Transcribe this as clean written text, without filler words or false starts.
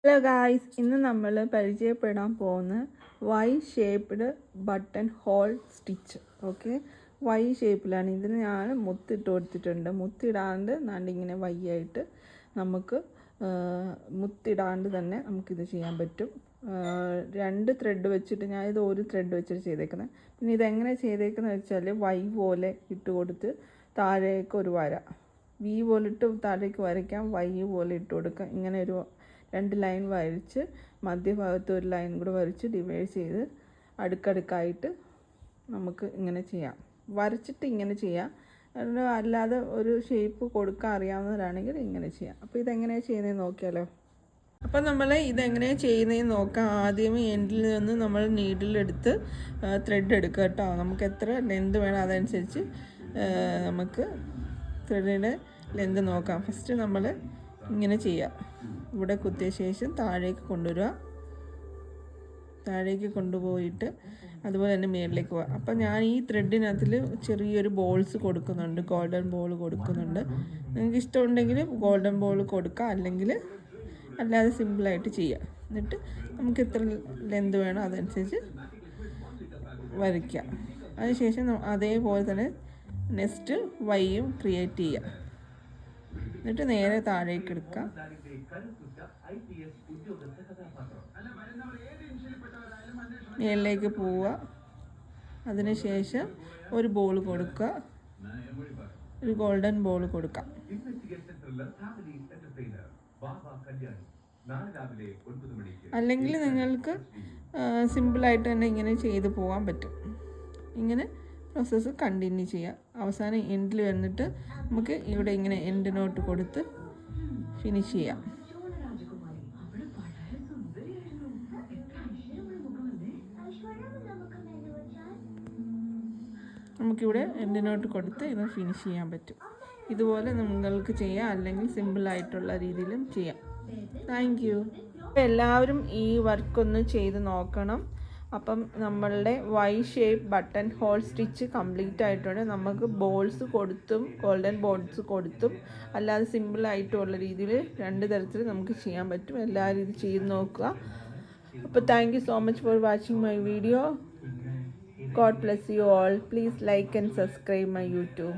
Hello guys, ഇന്ന് നമ്മൾ പരിചയപ്പെടാൻ പോകുന്ന Y shaped button hole stitch. Okay, Y ഷേപ്പിലാണ്. ഇതിന് ഞാൻ മുത്തിട്ട് കൊടുത്തിട്ടുണ്ട്. മുത്തിടാണ്ട് നാണ്ടിങ്ങനെ വൈയായിട്ട് നമുക്ക് മുത്തിടാണ്ട് തന്നെ നമുക്കിത് ചെയ്യാൻ പറ്റും. 2 ത്രെഡ് വെച്ചിട്ട്, ഞാനിത് 1 ത്രെഡ് വെച്ചിട്ട് ചെയ്തേക്കുന്നത്. പിന്നെ ഇതെങ്ങനെ ചെയ്തേക്കുന്നത് വെച്ചാൽ വൈ പോലെ ഇട്ട് കൊടുത്ത് താഴേക്ക് ഒരു വര, വി പോലെ ഇട്ട് താഴേക്ക് വരയ്ക്കാം, വൈ പോലെ ഇട്ട് കൊടുക്കാം. ഇങ്ങനെ ഒരു 2 ലൈൻ വരച്ച് മധ്യഭാഗത്ത് ഒരു ലൈൻ കൂടെ വരച്ച് ഡിവൈഡ് ചെയ്ത് അടുക്കടുക്കായിട്ട് നമുക്ക് ഇങ്ങനെ ചെയ്യാം. വരച്ചിട്ട് ഇങ്ങനെ ചെയ്യാം. അല്ലാതെ ഒരു ഷേപ്പ് കൊടുക്കാൻ അറിയാവുന്നവരാണെങ്കിൽ ഇങ്ങനെ ചെയ്യാം. അപ്പോൾ ഇതെങ്ങനെയാണ് ചെയ്യുന്നതെന്ന് നോക്കിയാലോ. അപ്പോൾ നമ്മൾ ഇതെങ്ങനെയാണ് ചെയ്യുന്നതെന്ന് നോക്കാം. ആദ്യമേ എൻഡിൽ നിന്ന് നമ്മൾ നീഡിലെടുത്ത് ത്രെഡ് എടുക്കുക കേട്ടോ. നമുക്ക് എത്ര ലെന്ത് വേണം അതനുസരിച്ച് നമുക്ക് ത്രെഡിൻ്റെ ലെന്ത് നോക്കാം. ഫസ്റ്റ് നമ്മൾ ഇങ്ങനെ ചെയ്യാം. ഇവിടെ കുത്തിയ ശേഷം താഴേക്ക് കൊണ്ടുവരിക, താഴേക്ക് കൊണ്ടുപോയിട്ട് അതുപോലെ തന്നെ മേളിലേക്ക് പോകാം. അപ്പം ഞാൻ ഈ ത്രെഡിനകത്തിൽ ചെറിയൊരു ബോൾസ് കൊടുക്കുന്നുണ്ട്, ഗോൾഡൻ ബോൾ കൊടുക്കുന്നുണ്ട്. നിങ്ങൾക്ക് ഇഷ്ടമുണ്ടെങ്കിൽ ഗോൾഡൻ ബോൾ കൊടുക്കുക, അല്ലെങ്കിൽ അല്ലാതെ സിമ്പിളായിട്ട് ചെയ്യുക. എന്നിട്ട് നമുക്ക് എത്ര ലെന്ത് വേണോ അതനുസരിച്ച് വരയ്ക്കാം. അതിനുശേഷം അതേപോലെ തന്നെ നെക്സ്റ്റ് വൈയും ക്രിയേറ്റ് ചെയ്യുക. എന്നിട്ട് നേരെ താഴേക്ക് എടുക്കാം. മേളിലേക്ക് പോവുക. അതിനുശേഷം ഒരു ബോൾ കൊടുക്കുക, ഒരു ഗോൾഡൻ ബോൾ കൊടുക്കാം. അല്ലെങ്കിൽ നിങ്ങൾക്ക് സിമ്പിളായിട്ട് തന്നെ ഇങ്ങനെ ചെയ്ത് പോകാൻ പറ്റും. ഇങ്ങനെ പ്രോസസ്സ് കണ്ടിന്യൂ ചെയ്യാം. അവസാനം എൻഡിൽ വന്നിട്ട് നമുക്ക് ഇവിടെ ഇങ്ങനെ എൻഡ് നോട്ട് കൊടുത്ത് ഫിനിഷ് ചെയ്യാം. നമുക്കിവിടെ എൻഡ് നോട്ട് കൊടുത്ത് ഇത് ഫിനിഷ് ചെയ്യാൻ പറ്റും. ഇതുപോലെ നിങ്ങൾക്ക് ചെയ്യാം, അല്ലെങ്കിൽ സിമ്പിളായിട്ടുള്ള രീതിയിലും ചെയ്യാം. Thank you. എല്ലാവരും ഈ വർക്കൊന്ന് ചെയ്ത് നോക്കണം. അപ്പം നമ്മളുടെ Y shape button hole stitch complete ആയിട്ടുണ്ട്. നമുക്ക് ബോൾസ് കൊടുത്തും ഗോൾഡൻ ബോൾസ് കൊടുത്തും അല്ലാതെ സിമ്പിളായിട്ടുള്ള രീതിയിൽ 2 തരത്തിൽ നമുക്ക് ചെയ്യാൻ പറ്റും. എല്ലാവരും ഇത് ചെയ്ത് നോക്കുക. അപ്പോൾ thank you so much for watching my video. God bless you all. Please like and subscribe my YouTube.